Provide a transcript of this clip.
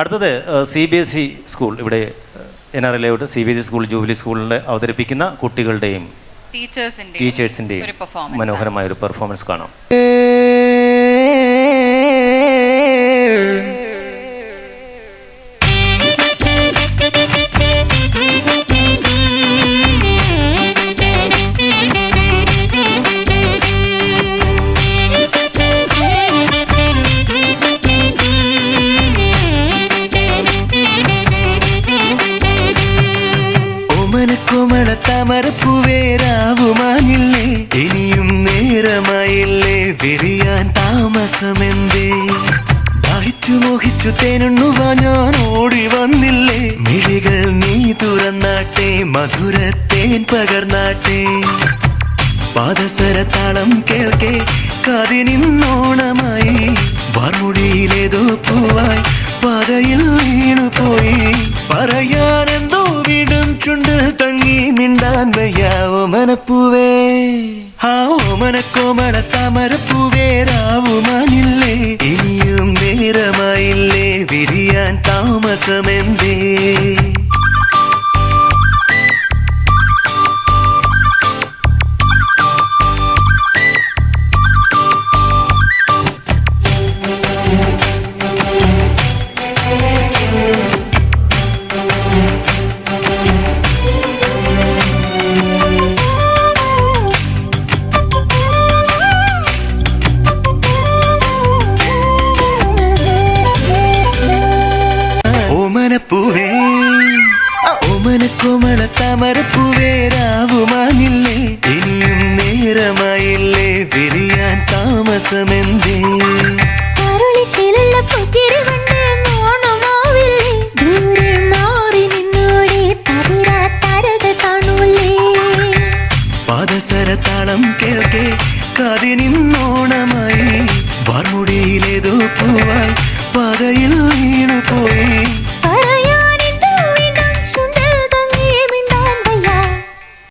അടുത്തത് CBSE school, ഇവിടെ NRI layout CBSE school jubilee സ്കൂളിൽ അവതരിപ്പിക്കുന്ന കുട്ടികളുടെയും ടീച്ചേഴ്സിൻ്റെയും മനോഹരമായ ഒരു പെർഫോമൻസ് കാണാം. താമരപ്പൂവേരാവുമാനില്ലേ, ഇനിയും നേരമായില്ലേ വിരിയാൻ താമസമെന്തേ? ദാഹിച്ചു മോഹിച്ചു തേനുണ്ണുവാ ഞാൻ ഓടി വന്നില്ലേ, മിഴികൾ നീ തുറന്നാട്ടെ മധുരത്തേൻ പകർന്നാട്ടെ. പാദസരത്താളം കേൾക്കെ കാതിനിന്നോണമായി, വാർമുടിയിലേതോ പൂവായി പാതയിൽ വീണുപോയി. പറയാനെന്തോ വീടും ചുണ്ടിൽ തങ്ങി മിണ്ടാൻ വയ്യ ഓമനപ്പൂവേ. ആ ഓമനക്കോമള താമരപ്പൂവേരാവുമാനില്ലേ, ഇനിയും നേരമായില്ലേ വിരിയാൻ താമസമെന്തേ? ഓമനപ്പൂവേ, ഓമനക്കോമള താമരപ്പൂവേരാവുമാനില്ലേ, ഇനിയും നേരമായില്ലേ വിരിയാൻ താമസമെന്തേ?